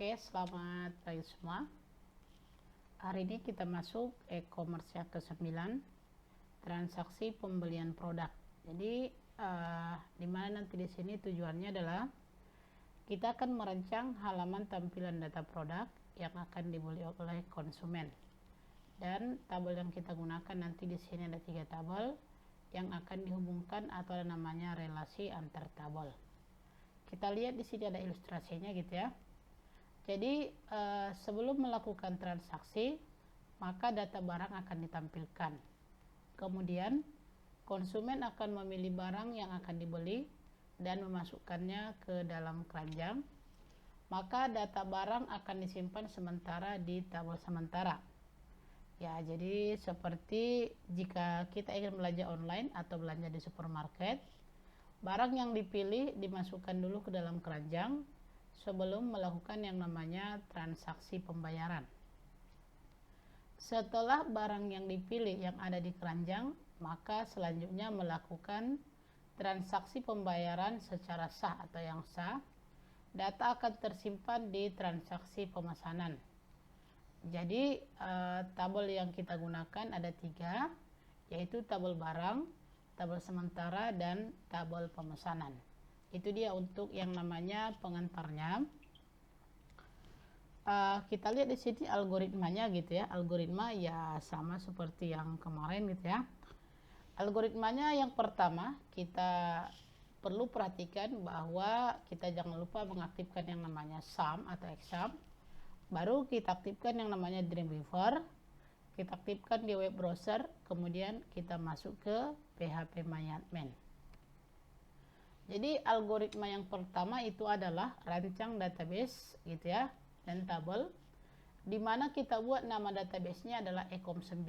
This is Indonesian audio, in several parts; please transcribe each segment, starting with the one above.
Oke, selamat pagi semua. Hari ini kita masuk e-commerce yang ke-9, transaksi pembelian produk. Jadi di mana nanti di sini tujuannya adalah kita akan merancang halaman tampilan data produk yang akan dibeli oleh konsumen. Dan tabel yang kita gunakan nanti di sini ada 3 tabel yang akan dihubungkan atau namanya relasi antar tabel. Kita lihat di sini ada ilustrasinya gitu ya. Jadi sebelum melakukan transaksi, maka data barang akan ditampilkan. Kemudian konsumen akan memilih barang yang akan dibeli dan memasukkannya ke dalam keranjang. Maka data barang akan disimpan sementara di tabel sementara. Ya, jadi seperti jika kita ingin belanja online atau belanja di supermarket, barang yang dipilih dimasukkan dulu ke dalam keranjang sebelum melakukan yang namanya transaksi pembayaran. Setelah barang yang dipilih yang ada di keranjang, maka selanjutnya melakukan transaksi pembayaran secara sah atau yang sah. Data akan tersimpan di transaksi pemesanan. Jadi tabel yang kita gunakan ada 3, yaitu tabel barang, tabel sementara, dan tabel pemesanan. Itu dia untuk yang namanya pengantarnya. Kita lihat di sini algoritmanya gitu ya. Algoritma ya sama seperti yang kemarin gitu ya. Algoritmanya yang pertama kita perlu perhatikan bahwa kita jangan lupa mengaktifkan yang namanya sum atau exam. Baru kita aktifkan yang namanya Dreamweaver. Kita aktifkan di web browser, kemudian kita masuk ke PHP MyAdmin. Jadi algoritma yang pertama itu adalah rancang database gitu ya, dan tabel, di mana kita buat nama database-nya adalah ecom 9,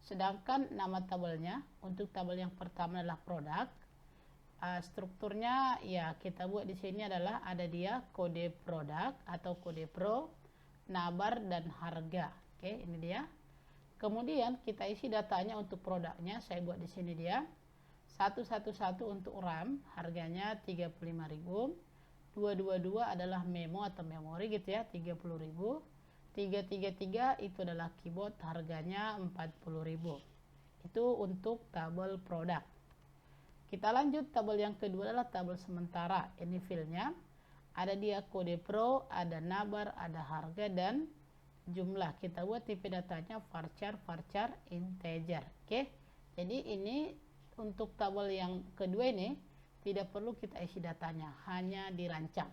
sedangkan nama tabelnya untuk tabel yang pertama adalah produk. Strukturnya ya kita buat di sini adalah ada dia kode produk atau kode pro, nabar, dan harga. Oke, ini dia. Kemudian kita isi datanya untuk produknya, saya buat di sini dia. 111 untuk RAM, harganya 35.000. 222 adalah memo atau memori gitu ya, 30.000. 333 itu adalah keyboard, harganya 40.000. Itu untuk tabel produk. Kita lanjut, tabel yang kedua adalah tabel sementara. Ini filenya. Ada dia kode pro, ada nabar, ada harga, dan jumlah. Kita buat tipe datanya varchar integer. Oke. Jadi ini untuk tabel yang kedua ini tidak perlu kita isi datanya, hanya dirancang.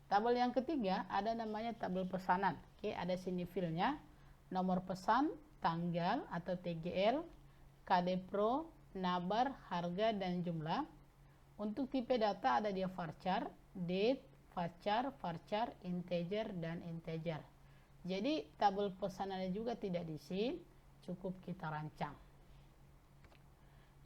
Tabel yang ketiga ada namanya tabel pesanan. Oke, ada sini filenya, nomor pesan, tanggal atau TGL, KD Pro, nabar, harga, dan jumlah. Untuk tipe data ada dia varchar, date, varchar, integer, dan integer. Jadi tabel pesanannya juga tidak diisi, cukup kita rancang.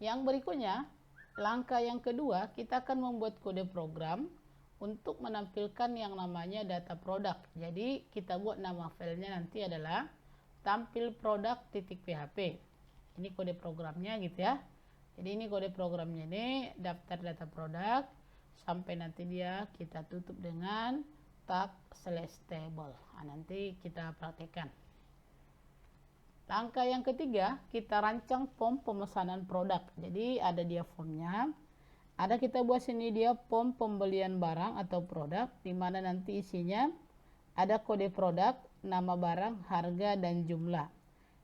Yang berikutnya, langkah yang kedua, kita akan membuat kode program untuk menampilkan yang namanya data produk. Jadi kita buat nama filenya nanti adalah tampil produk.php. Ini kode programnya gitu ya. Jadi ini kode programnya, ini daftar data produk, sampai nanti dia kita tutup dengan tag /table. Nanti kita praktekkan. Langkah yang ketiga, kita rancang form pemesanan produk. Jadi ada dia formnya. Ada kita buat sini dia form pembelian barang atau produk, di mana nanti isinya ada kode produk, nama barang, harga, dan jumlah.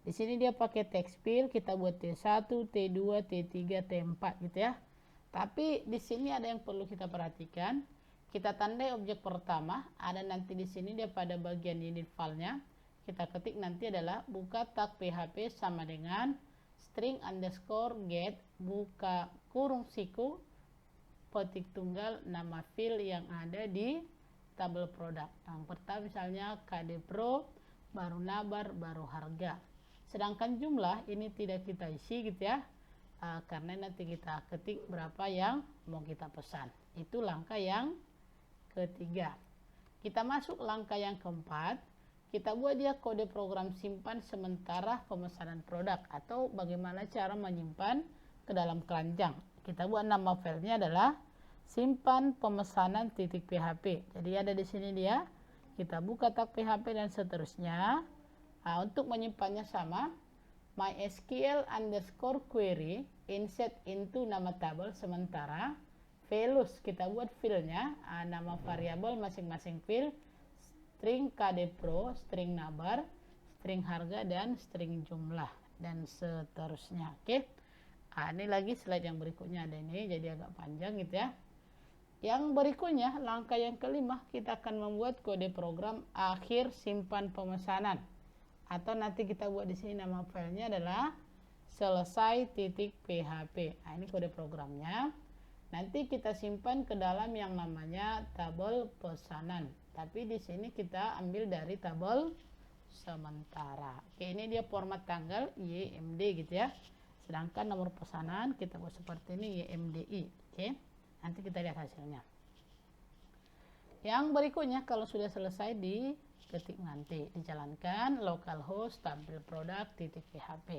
Di sini dia pakai text field, kita buat T1, T2, T3, T4 gitu ya. Tapi di sini ada yang perlu kita perhatikan. Kita tandai objek pertama, ada nanti di sini dia pada bagian unit filenya. Kita ketik nanti adalah buka tag PHP sama dengan string underscore get buka kurung siku petik tunggal nama file yang ada di tabel produk. Yang pertama misalnya KD Pro, baru nabar, baru harga. Sedangkan jumlah ini tidak kita isi gitu ya, karena nanti kita ketik berapa yang mau kita pesan. Itu langkah yang ketiga. Kita masuk langkah yang keempat. Kita buat dia kode program simpan sementara pemesanan produk, atau bagaimana cara menyimpan ke dalam keranjang. Kita buat nama filenya adalah simpan pemesanan.php. Jadi ada di sini dia kita buka tag PHP dan seterusnya. Untuk menyimpannya sama, MySQL underscore query insert into nama tabel sementara values kita buat filenya, nama variabel masing-masing file, string kdpro, string nabar, string harga, dan string jumlah, dan seterusnya. Oke. Ini lagi slide yang berikutnya ada ini, jadi agak panjang gitu ya. Yang berikutnya, langkah yang kelima, kita akan membuat kode program akhir simpan pemesanan. Atau nanti kita buat di sini nama filenya adalah selesai.php. Ini kode programnya. Nanti kita simpan ke dalam yang namanya tabel pesanan. Tapi di sini kita ambil dari tabel sementara. Oke, ini dia format tanggal YMD gitu ya. Sedangkan nomor pesanan kita buat seperti ini YMDI. Oke. Nanti kita lihat hasilnya. Yang berikutnya kalau sudah selesai diketik nanti dijalankan localhost tampil produk.php.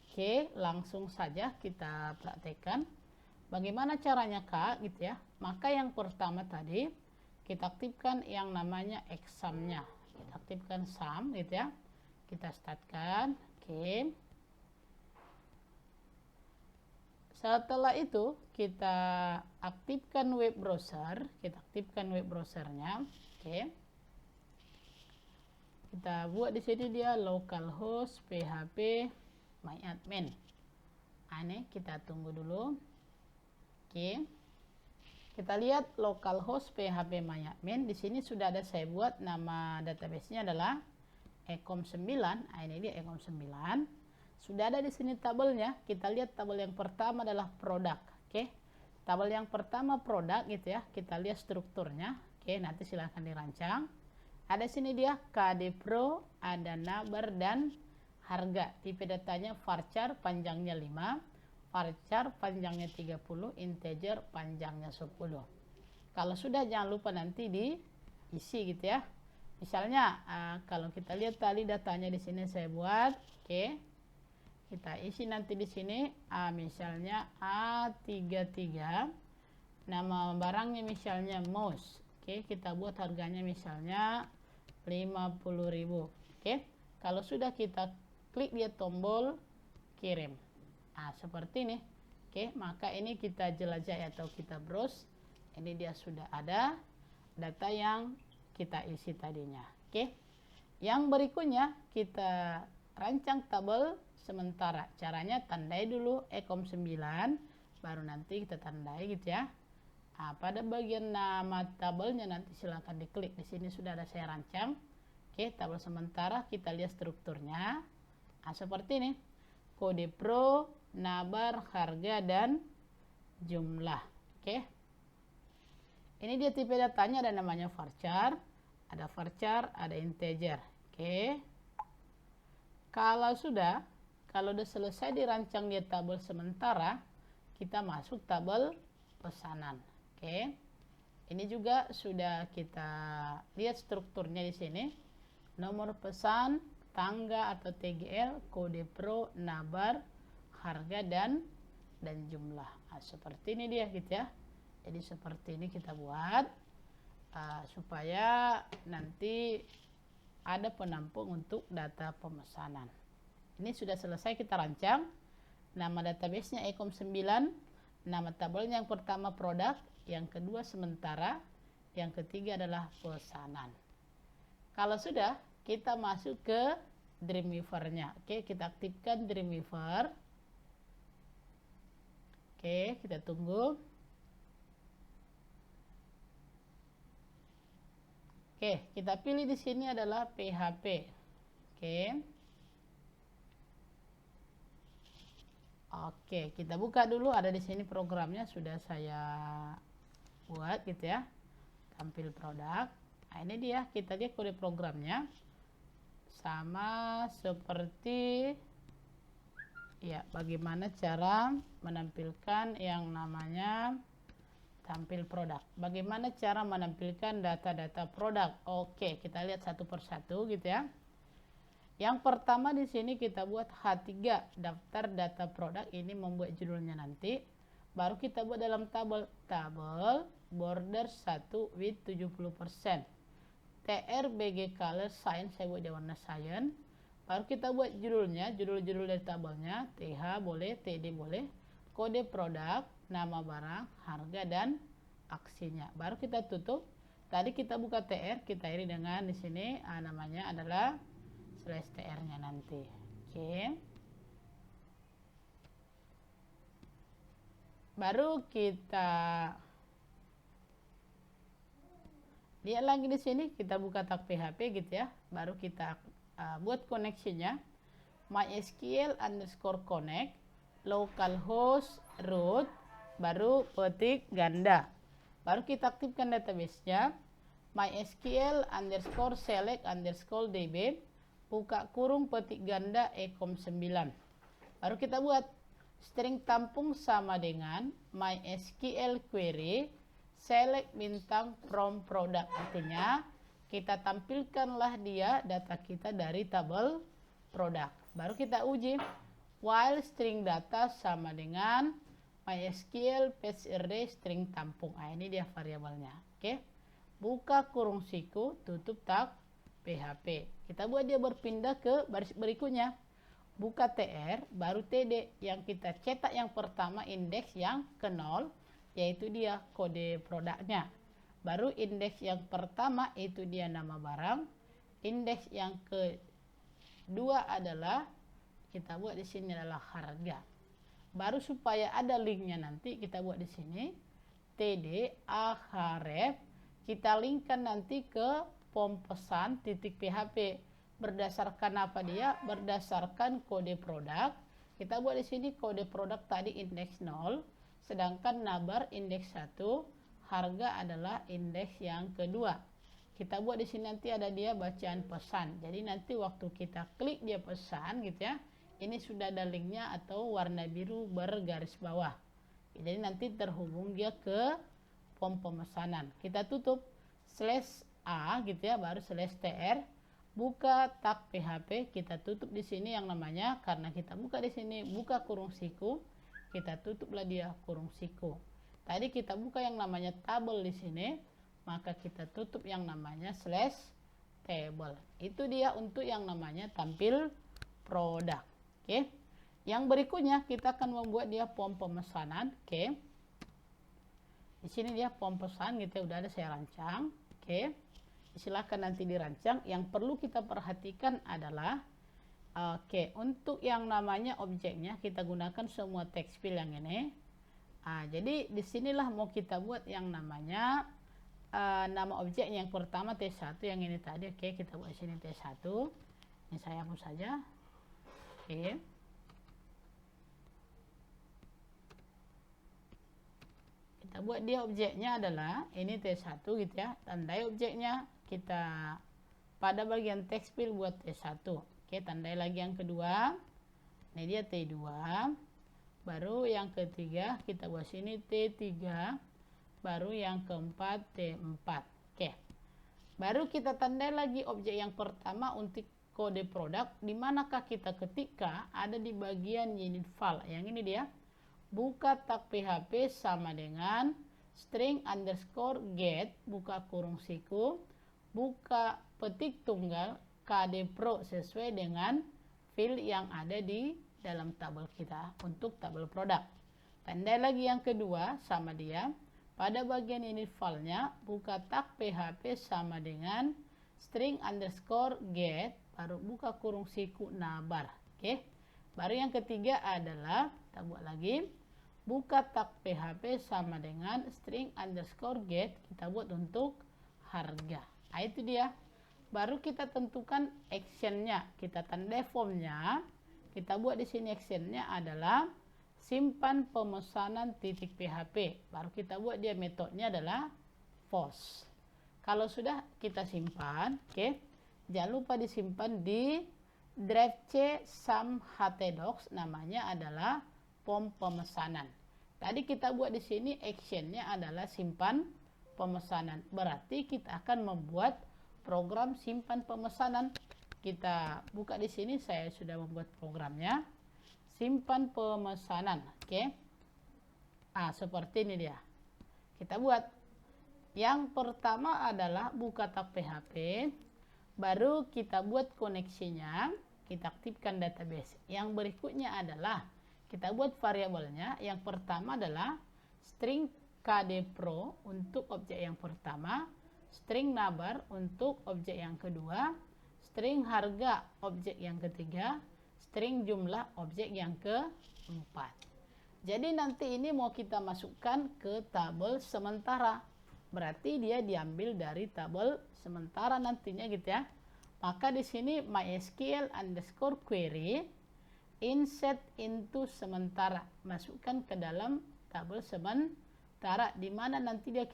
Oke, langsung saja kita praktekkan bagaimana caranya Kak gitu ya. Maka yang pertama tadi kita aktifkan yang namanya exam-nya. Kita aktifkan sum gitu ya. Kita startkan. Oke. Setelah itu kita aktifkan web browser, browsernya. Oke. Kita buat di sini dia localhost php myadmin. Ini kita tunggu dulu. Oke. Kita lihat localhost php myadmin. Di sini sudah ada saya buat nama database-nya adalah ecom9. Ini dia ecom9. Sudah ada di sini tabelnya. Kita lihat tabel yang pertama adalah produk. Oke. Tabel yang pertama produk gitu ya. Kita lihat strukturnya. Oke, nanti silahkan dirancang. Ada sini dia kdpro, ada nabar dan harga. Tipe datanya varchar panjangnya 5, varchar panjangnya 30, integer panjangnya 10. Kalau sudah jangan lupa nanti diisi gitu ya. Misalnya kalau kita lihat tadi datanya di sini saya buat, oke. Kita isi nanti di sini misalnya A33, nama barangnya misalnya mouse. Oke, kita buat harganya misalnya 50.000. Oke. Kalau sudah kita klik dia tombol kirim. Seperti ini. Oke, maka ini kita jelajahi atau kita browse. Ini dia sudah ada data yang kita isi tadinya. Oke. Yang berikutnya kita rancang tabel sementara. Caranya tandai dulu ecom9, baru nanti kita tandai gitu ya. Pada bagian nama tabelnya nanti silakan diklik. Di sini sudah ada saya rancang. Oke, tabel sementara kita lihat strukturnya. Seperti ini. Kode pro, nabar, harga, dan jumlah. Oke. Ini dia tipe datanya, ada namanya varchar, ada integer. Oke. Kalau sudah selesai dirancang dia tabel sementara, kita masuk tabel pesanan. Oke. Ini juga sudah kita lihat strukturnya di sini. Nomor pesan, tangga atau TGL, kode pro, nabar, harga dan jumlah. Seperti ini dia gitu ya. Jadi seperti ini kita buat supaya nanti ada penampung untuk data pemesanan. Ini sudah selesai kita rancang. Nama database-nya ecom9, nama tabelnya yang pertama produk, yang kedua sementara, yang ketiga adalah pesanan. Kalau sudah, kita masuk ke Dreamweaver-nya. Oke, kita aktifkan Dreamweaver. Oke, kita tunggu. Oke, kita pilih di sini adalah PHP. Oke, kita buka dulu. Ada di sini programnya sudah saya buat gitu ya. Tampil produk. Ini dia, kita lihat kode programnya. Sama seperti ya, bagaimana cara menampilkan yang namanya tampil produk. Bagaimana cara menampilkan data-data produk? Oke, kita lihat satu persatu gitu ya. Yang pertama di sini kita buat H3, daftar data produk. Ini membuat judulnya nanti. Baru kita buat dalam tabel border 1 with 70%. TRBG color sign, saya buat di warna cyan. Baru kita buat judulnya, judul-judul dari tabelnya, TH boleh, TD boleh, kode produk, nama barang, harga, dan aksinya. Baru kita tutup. Tadi kita buka TR, kita iri dengan di sini namanya adalah slash TR-nya nanti. Oke. Baru kita lihat lagi di sini, kita buka tag PHP gitu ya. Baru kita buat koneksinya, mysql_connect localhost root, baru petik ganda. Baru kita aktifkan database-nya, mysql_select_db, buka kurung petik ganda ecom9. Baru kita buat string tampung sama dengan mysql query select bintang from product. Artinya kita tampilkanlah dia data kita dari tabel produk. Baru kita uji while string data sama dengan mysql fetch array string tampung. Ini dia variabelnya. Oke. Buka kurung siku, tutup tag PHP. Kita buat dia berpindah ke baris berikutnya. Buka TR, baru TD. Yang kita cetak yang pertama indeks yang ke 0, yaitu dia kode produknya. Baru indeks yang pertama itu dia nama barang. Indeks yang kedua adalah kita buat di sini adalah harga. Baru supaya ada linknya nanti kita buat di sini TD ahref, kita linkkan nanti ke form pesan titik PHP. Berdasarkan apa dia? Berdasarkan kode produk. Kita buat di sini kode produk tadi indeks 0, sedangkan nabar indeks 1, harga adalah indeks yang kedua. Kita buat di sini nanti ada dia bacaan pesan. Jadi nanti waktu kita klik dia pesan gitu ya, ini sudah ada linknya atau warna biru bergaris bawah. Jadi nanti terhubung dia ke form pemesanan. Kita tutup /a gitu ya, baru /tr. Buka tag PHP, kita tutup di sini yang namanya, karena kita buka di sini buka kurung siku, kita tutuplah dia kurung siku. Tadi kita buka yang namanya tabel di sini, maka kita tutup yang namanya /table. Itu dia untuk yang namanya tampil produk. Oke. Yang berikutnya kita akan membuat dia form pemesanan. Oke. Di sini dia form pesan gitu, udah ada saya rancang. Oke. Silakan nanti dirancang. Yang perlu kita perhatikan adalah untuk yang namanya objeknya kita gunakan semua text field yang ini. Jadi disinilah mau kita buat yang namanya nama objek yang pertama T1 yang ini tadi. Oke, kita buat sini T1. Ini saya hapus saja. Oke. Kita buat dia objeknya adalah ini T1 gitu ya. Tandai objeknya kita pada bagian text field buat T1. Oke, tandai lagi yang kedua. Ini dia T2. Baru yang ketiga kita buat sini T3. Baru yang keempat T4. Oke. Baru kita tandai lagi objek yang pertama untuk kode produk, di manakah kita ketika ada di bagian unit file. Yang ini dia. Buka tag PHP sama dengan string_get, buka kurung siku, buka petik tunggal KD Pro sesuai dengan field yang ada di dalam tabel kita untuk tabel produk. Tandai lagi yang kedua sama dia. Pada bagian unit filenya, buka tag PHP sama dengan string_get, baru buka kurung siku nabar. Oke. Baru yang ketiga adalah kita buat lagi, buka tag PHP sama dengan string_get, kita buat untuk harga. Itu dia. Baru kita tentukan actionnya, kita tandai formnya. Kita buat di sini actionnya adalah simpan pemesanan titik PHP. Baru kita buat dia metodenya adalah post. Kalau sudah kita simpan, oke. Jangan lupa disimpan di drive C sum htdocs, namanya adalah form pemesanan. Tadi kita buat di sini actionnya adalah simpan pemesanan. Berarti kita akan membuat program simpan pemesanan. Kita buka di sini, saya sudah membuat programnya. Simpan pemesanan, oke. Seperti ini dia. Kita buat Yang pertama adalah buka tag PHP, baru kita buat koneksinya, kita aktifkan database. Yang berikutnya adalah kita buat variabelnya. Yang pertama adalah string kdpro untuk objek yang pertama, string nabar untuk objek yang kedua, string harga objek yang ketiga, string jumlah objek yang keempat. Jadi nanti ini mau kita masukkan ke tabel sementara. Berarti dia diambil dari tabel sementara nantinya gitu ya. Maka di sini MySQL underscore query insert into sementara. Masukkan ke dalam tabel sementara, di mana nanti yang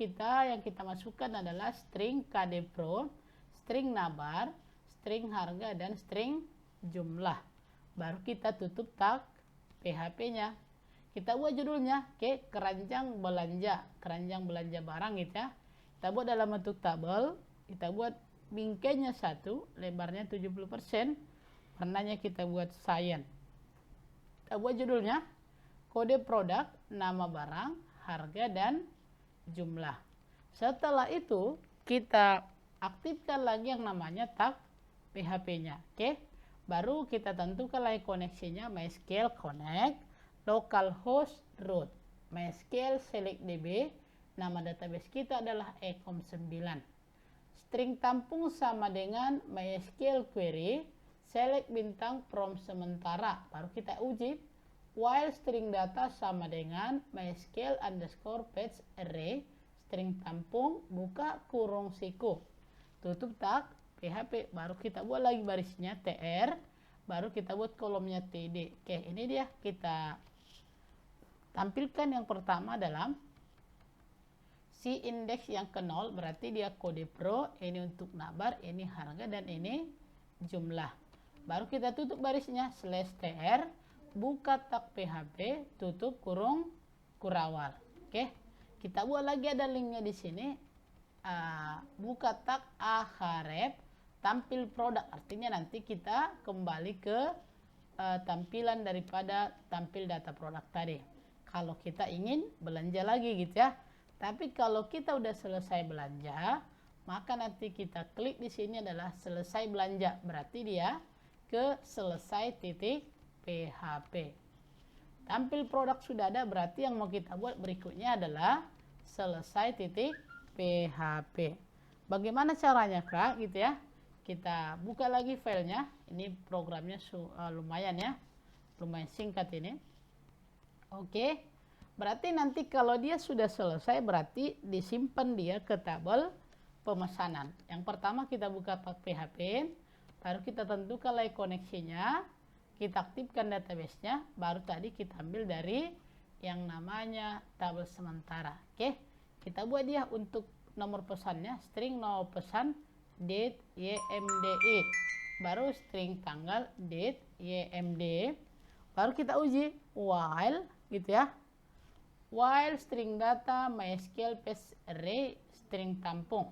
kita masukkan adalah string kdpro, string nabar, string harga, dan string jumlah. Baru kita tutup tag PHP-nya. Kita buat judulnya keranjang belanja barang gitu ya. Kita buat dalam bentuk tabel, kita buat bingkainya 1, lebarnya 70%, warnanya kita buat cyan. Kita buat judulnya kode produk, nama barang, harga, dan jumlah. Setelah itu kita aktifkan lagi yang namanya tag PHP-nya. Baru kita tentukan lagi koneksinya, MySQL connect, localhost root, MySQL select db, nama database kita adalah ecom9. String tampung sama dengan MySQL query, select bintang from sementara, baru kita uji. While string data sama dengan MySQL underscore page array, string tampung, buka kurung siku, tutup tag PHP, baru kita buat lagi barisnya tr, baru kita buat kolomnya td. Ini dia, kita tampilkan yang pertama dalam si indeks yang ke 0, berarti dia kode pro, ini untuk nabar, ini harga, dan ini jumlah. Baru kita tutup barisnya /tr, buka tag PHP, tutup kurung kurawal. Kita buat lagi, ada linknya di sini. Buka tag ahref, tampil produk, artinya nanti kita kembali ke tampilan daripada tampil data produk tadi. Kalau kita ingin belanja lagi gitu ya. Tapi kalau kita udah selesai belanja, maka nanti kita klik di sini adalah selesai belanja. Berarti dia ke selesai titik PHP. Tampil produk sudah ada, berarti yang mau kita buat berikutnya adalah selesai titik PHP. Bagaimana caranya Kak gitu ya? Kita buka lagi filenya. Ini programnya lumayan ya. Lumayan singkat ini. Berarti nanti kalau dia sudah selesai, berarti disimpan dia ke tabel pemesanan. Yang pertama kita buka tag PHP, baru kita tentukan lagi koneksinya, kita aktifkan database-nya, baru tadi kita ambil dari yang namanya tabel sementara. Kita buat dia untuk nomor pesannya, string nomor pesan date ymdi, baru string tanggal date ymd, baru kita uji while gitu ya, while string data MySQL page array string tampung.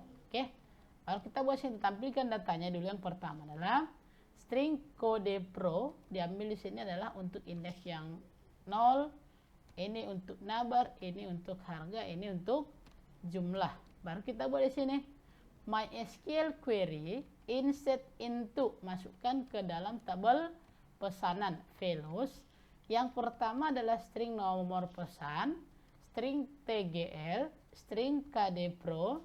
Baru kita buat sini, tampilkan datanya dulu. Yang pertama adalah string kode pro, diambil di sini adalah untuk indeks yang 0, ini untuk nabar, ini untuk harga, ini untuk jumlah. Baru kita buat di sini MySQL query insert into, masukkan ke dalam tabel pesanan values. Yang pertama adalah string nomor pesan, string tgl, string kdpro,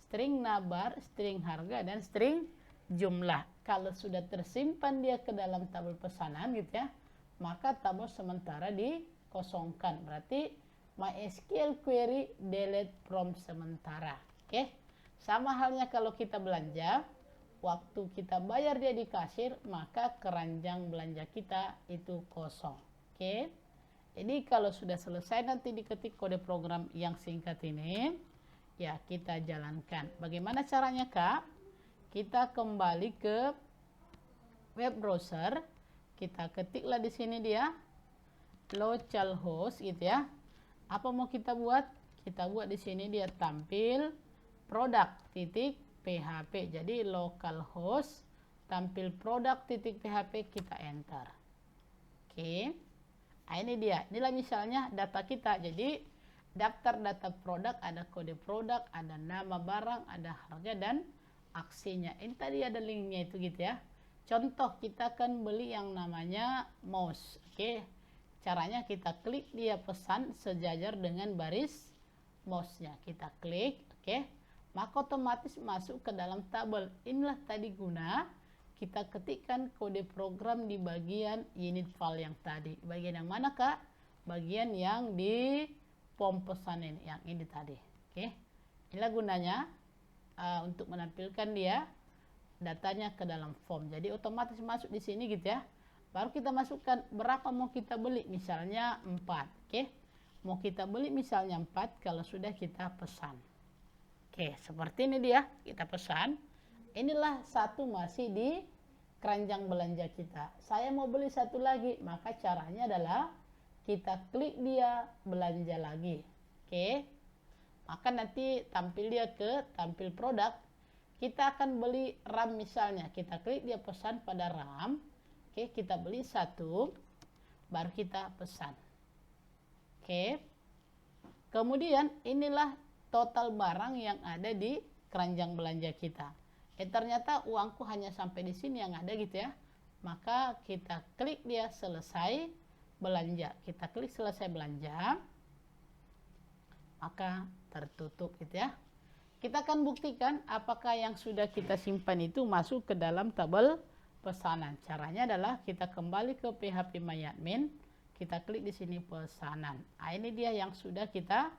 string nabar, string harga, dan string jumlah. Kalau sudah tersimpan dia ke dalam tabel pesanan gitu ya, maka tabel sementara dikosongkan. Berarti MySQL query delete from sementara. Sama halnya kalau kita belanja, waktu kita bayar dia di kasir, maka keranjang belanja kita itu kosong. Jadi kalau sudah selesai nanti diketik kode program yang singkat ini, ya kita jalankan. Bagaimana caranya Kak? Kita kembali ke web browser, kita ketiklah di sini dia localhost gitu ya. Apa mau kita buat? Kita buat di sini dia tampil produk titik PHP. Jadi localhost tampil produk titik PHP, kita enter. Nah, ini dia. Inilah misalnya data kita. Jadi daftar data produk, ada kode produk, ada nama barang, ada harga dan aksinya. Ini tadi ada linknya itu gitu ya. Contoh kita akan beli yang namanya mouse. Oke. Caranya kita klik dia pesan sejajar dengan baris mouse-nya. Kita klik, oke. Maka otomatis masuk ke dalam tabel. Inilah tadi guna kita ketikkan kode program di bagian unit file yang tadi. Bagian yang mana, Kak? Bagian yang di form pesan ini, yang ini tadi. Oke. Inilah gunanya untuk menampilkan dia datanya ke dalam form. Jadi otomatis masuk di sini gitu ya. Baru kita masukkan berapa mau kita beli, misalnya 4. Oke. Mau kita beli misalnya 4 kalau sudah kita pesan. Oke, seperti ini dia, kita pesan. Inilah satu masih di keranjang belanja kita. Saya mau beli satu lagi, maka caranya adalah kita klik dia belanja lagi. Oke. Maka nanti tampil dia ke tampil produk. Kita akan beli RAM misalnya. Kita klik dia pesan pada RAM. Oke, kita beli satu. Baru kita pesan. Oke. Kemudian inilah total barang yang ada di keranjang belanja kita. Ternyata uangku hanya sampai di sini yang ada gitu ya. Maka kita klik dia selesai belanja. Kita klik selesai belanja. Maka tertutup gitu ya. Kita akan buktikan apakah yang sudah kita simpan itu masuk ke dalam tabel pesanan. Caranya adalah kita kembali ke PHP MyAdmin, kita klik di sini pesanan. Nah, ini dia yang sudah kita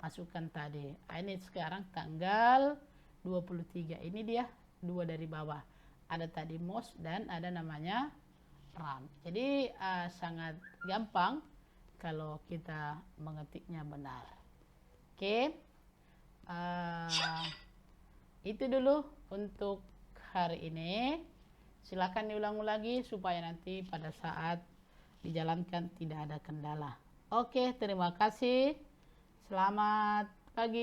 masukkan tadi. Nah, ini sekarang tanggal 23. Ini dia dua dari bawah. Ada tadi mouse dan ada namanya RAM. Jadi sangat gampang kalau kita mengetiknya benar. Oke, itu dulu untuk hari ini. Silakan diulang lagi supaya nanti pada saat dijalankan tidak ada kendala. Oke, terima kasih. Selamat pagi.